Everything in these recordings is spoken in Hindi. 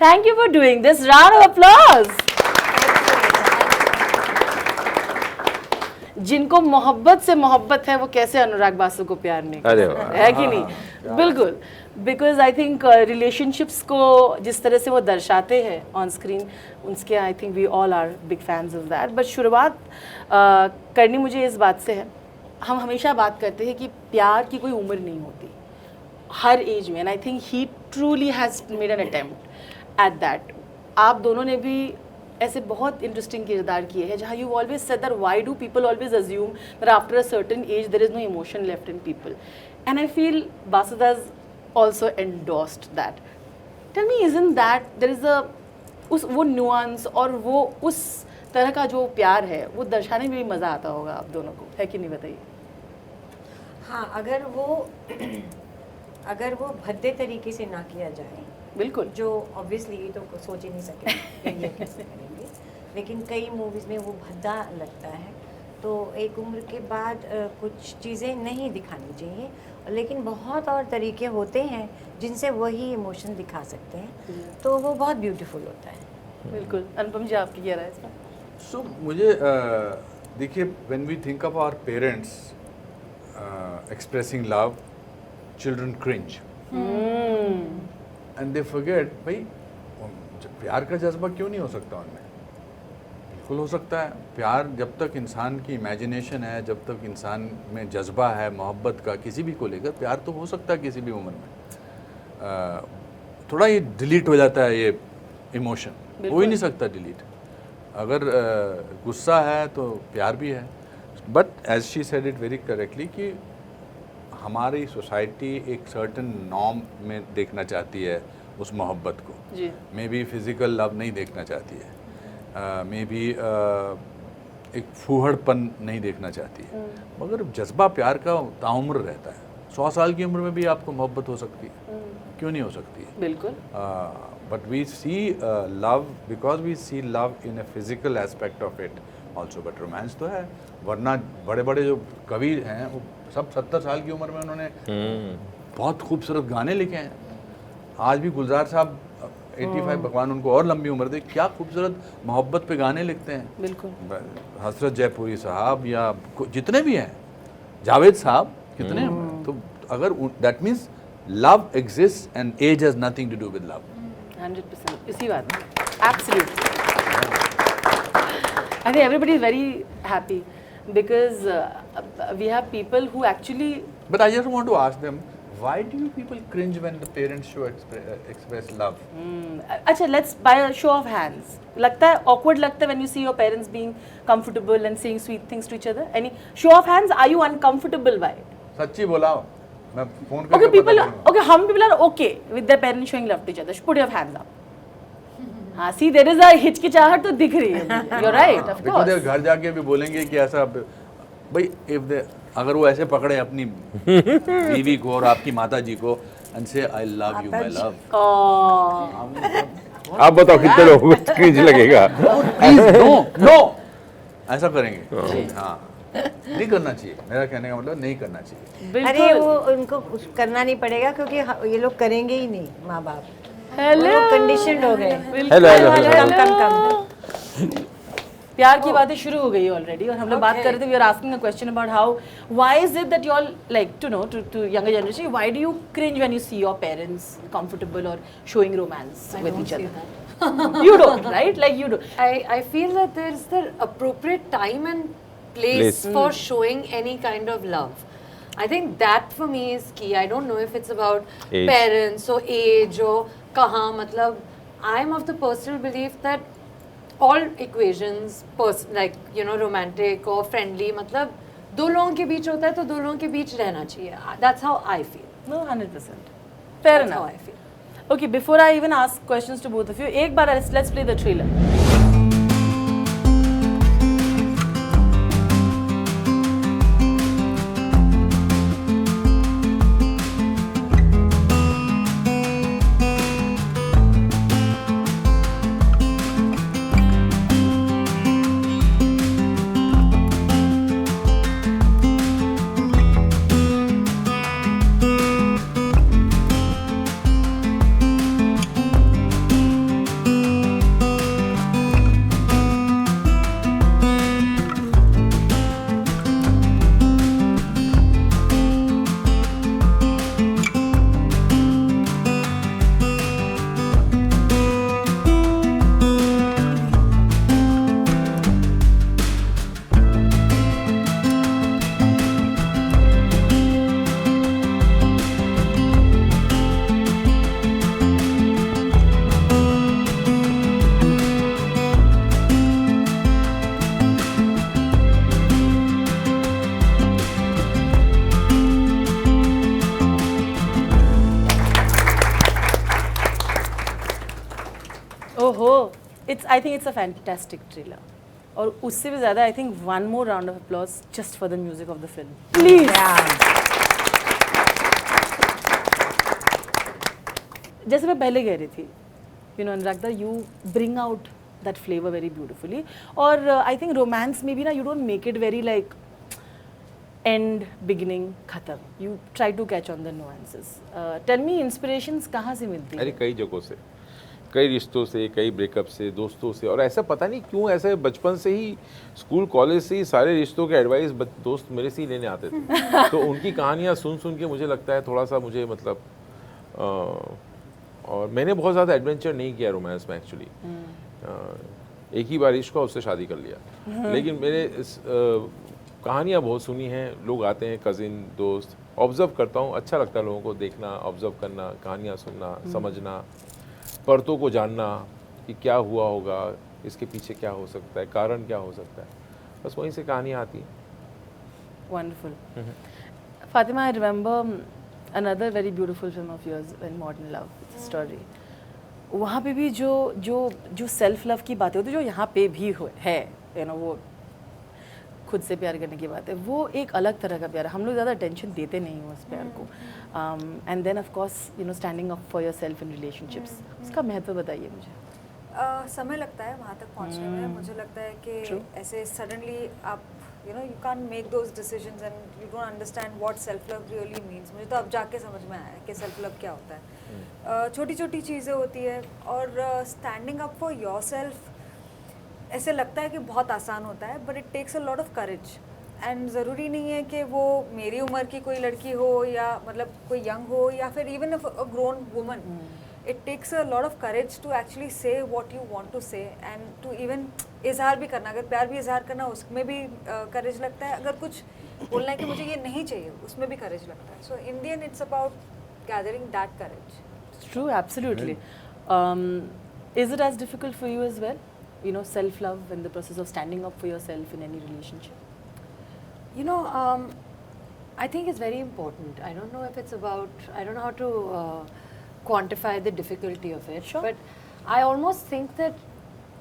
Thank you for doing this. Round of applause. जिनको मोहब्बत से मोहब्बत है वो कैसे अनुराग बासु को प्यार नहीं अरे करते, वाह। है कि नहीं? बिल्कुल, बिकॉज आई थिंक रिलेशनशिप्स को जिस तरह से वो दर्शाते हैं ऑन स्क्रीन, उसके I think we all are big fans of that. But शुरुआत करनी मुझे इस बात से है, हम हमेशा बात करते हैं कि प्यार की कोई उम्र नहीं होती हर एज में, and I think he truly has made an attempt at that. आप दोनों ने भी ऐसे बहुत इंटरेस्टिंग किरदार किए हैं जहाँ you always said that why do people always assume that after a certain age there is no emotion left in people, and I feel Basu has also endorsed that. Tell me, isn't that there is a उस वो न्यूआंस और वो उस तरह का जो प्यार है वो दर्शाने में भी मज़ा आता होगा आप दोनों को, है कि नहीं? बताइए. हाँ, अगर वो भद्दे तरीके से ना किया जाए, बिल्कुल, जो ऑब्वियसली ये तो सोच ही नहीं सके ये कैसे करेंगे, लेकिन कई मूवीज़ में वो भद्दा लगता है. तो एक उम्र के बाद कुछ चीज़ें नहीं दिखानी चाहिए, लेकिन बहुत और तरीके होते हैं जिनसे वही इमोशन दिखा सकते हैं, तो वो बहुत ब्यूटीफुल होता है. बिल्कुल. अनुपम जी, आपकी क्या राय है इसमें? सो मुझे देखिए, when we think of our parents expressing love, children cringe and they forget, भाई प्यार का जज्बा क्यों नहीं हो सकता उनमें? बिल्कुल हो सकता है. प्यार जब तक इंसान की इमेजिनेशन है, जब तक इंसान में जज्बा है मोहब्बत का किसी भी को लेकर, प्यार तो हो सकता है किसी भी उम्र में. थोड़ा ये डिलीट हो जाता है, ये इमोशन हो ही नहीं सकता डिलीट. अगर गुस्सा है तो प्यार भी है. But as she said it very correctly कि हमारी सोसाइटी एक सर्टन नॉर्म में देखना चाहती है उस मोहब्बत को. जी. मे बी फिज़िकल लव नहीं देखना चाहती है, मे बी एक फूहड़पन नहीं देखना चाहती है, मगर जज्बा प्यार का ताउम्र रहता है. 100 साल की उम्र में भी आपको मोहब्बत हो सकती है, क्यों नहीं हो सकती है? बिल्कुल. But we see love because we see love in a physical aspect of it also. But romance तो है, वरना बड़े बड़े जो कवि हैं वो सब 70 साल की उम्र में उन्होंने बहुत खूबसूरत गाने लिखे हैं. आज भी गुलजार साहब 85, भगवान उनको और लंबी उम्र दे, क्या खूबसूरत मोहब्बत पे गाने लिखते हैं. बिल्कुल. हसरत जयपुरी साहब या जितने भी हैं, जावेद साहब, कितने हैं. तो अगर that means love exist and age has nothing to do with love. 100% इसी बात. Absolutely. I think everybody is very happy because we have people who actually. But I just want to ask them, why do you people cringe when the parents show express love? अच्छा, let's by a show of hands. लगता है awkward लगता है when you see your parents being comfortable and saying sweet things to each other? Any show of hands, are you uncomfortable by it? सच्ची बोला, मैं फोन Okay, करके people. बता दूंगा. Okay, some people are okay with their parents showing love to each other. Put your hands up. हाँ, see there is a हिचकिचाहट तो दिख रही है. You're right, of Because they course. घर जाके भी बोलेंगे कि ऐसा, भाई if they अगर वो ऐसे पकड़े अपनी बीवी को और आपकी माता जी को and say I love you my love. Oh. आप बताओ कितने लोगों को क्रिंज लगेगा? Please no no ऐसा करेंगे. हाँ, नहीं करना चाहिए. मेरा कहने का मतलब नहीं करना चाहिए. अरे वो उनको कुछ करना नहीं पड़ेगा, क्योंकि ये लोग करेंगे ही नहीं. माँ बाप हेलो. कंडीशनड हो गए. हेलो हेलो कम. प्यार की बातें शुरू हो गई ऑलरेडी, और हम लोग बात कर रहे थे, we are asking a question about how why is it that you all like to know to younger generation, why do you cringe when you see your parents comfortable और showing romance with each other? You don't, right? Like you do. I feel that there's the appropriate time and place for showing any kind of love. I think that for me is key. I don't know if it's about Age. parents or age or kahan. Matlab, I'm of the personal belief that all equations, like you know, romantic or friendly, matlab, दो लोगों के बीच होता है तो दो लोगों के बीच रहना चाहिए. That's how I feel. No, 100%. Fair That's how enough. I feel. Okay, before I even ask questions to both of you, एक बार let's play the trailer. ओहो, I think it's a fantastic trailer. और उससे भी ज़्यादा I think one more round of applause just for the music of the film. Please. जैसे मैं पहले कह रही थी, अनुरागदा, you bring out that flavor very beautifully. और I think romance में भी ना, you don't make it very like end, beginning, खत्म. You try to catch on the nuances. Tell me, inspirations कहाँ से मिलती अरे है? कई जगहों से, कई रिश्तों से, कई ब्रेकअप से, दोस्तों से, और ऐसा पता नहीं क्यों ऐसे बचपन से ही स्कूल कॉलेज से ही सारे रिश्तों के एडवाइस दोस्त मेरे से ही लेने आते थे। तो उनकी कहानियाँ सुन सुन के मुझे लगता है थोड़ा सा मुझे मतलब और मैंने बहुत ज़्यादा एडवेंचर नहीं किया रोमांस में एक्चुअली। एक ही बार इश्क हुआ, उससे शादी कर लिया। लेकिन मेरे कहानियाँ बहुत सुनी हैं, लोग आते हैं, कज़िन, दोस्त, ऑब्ज़र्व करता हूँ, अच्छा लगता है लोगों को देखना, ऑब्ज़र्व करना, कहानियाँ सुनना, समझना, परतों को जानना कि क्या हुआ होगा, इसके पीछे क्या हो सकता है, कारण क्या हो सकता है, बस वहीं से कहानियाँ आती हैं। Wonderful. Fatima, I remember another very beautiful film of yours, When Modern Love Story. वहाँ पे भी जो सेल्फ लव की बातें होती है, जो यहाँ पे भी है, वो खुद से प्यार करने की बात है, वो एक अलग तरह का प्यार है। हम लोग ज़्यादा अटेंशन देते नहीं हैं उस प्यार को। And then of course standing up for yourself in relationships, उसका महत्व बताइए मुझे। समय लगता है वहाँ तक पहुँचने में। मुझे लगता है कि ऐसे सडनली आप you can't make those decisions and you don't understand what self love really means. मुझे तो अब जाके समझ में आया कि सेल्फ लव क्या होता है। छोटी छोटी चीज़ें होती है और स्टैंडिंग अप फॉर योरसेल्फ ऐसे लगता है कि बहुत आसान होता है, but it takes a lot of courage. And ज़रूरी नहीं है कि वो मेरी उम्र की कोई लड़की हो या मतलब कोई यंग हो या फिर even a grown woman. It takes a lot of courage to actually say what you want to say and to even इजहार भी करना। अगर प्यार भी इजहार करना, उसमें भी करेज लगता है। अगर कुछ बोलना है कि मुझे ये नहीं चाहिए, उसमें भी करेज लगता है। So in the end it's about gathering that courage. True, absolutely. Is it as difficult for you as well? Self-love in the process of standing up for yourself in any relationship? I think it's very important. I don't know if it's about, I don't know how to quantify the difficulty of it. Sure. But I almost think that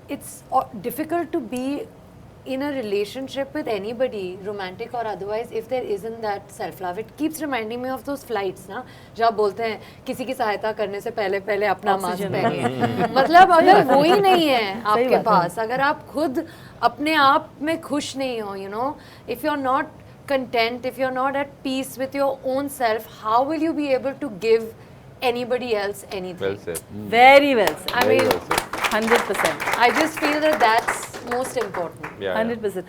it's difficult to be in a relationship with anybody, romantic or otherwise, if there isn't that self-love. It keeps reminding me of those flights, ना, जब आप बोलते हैं किसी की सहायता करने से पहले अपना मास्क पहनिए। मतलब अगर वो ही नहीं है आपके पास, अगर आप खुद अपने आप में खुश नहीं हो, if you're not content, if you're not at peace with your own self, how will you be able to give anybody else anything? Well said. Very well said. I mean, well said. 100%. I just feel that that's most important. Yeah, yeah. 100%.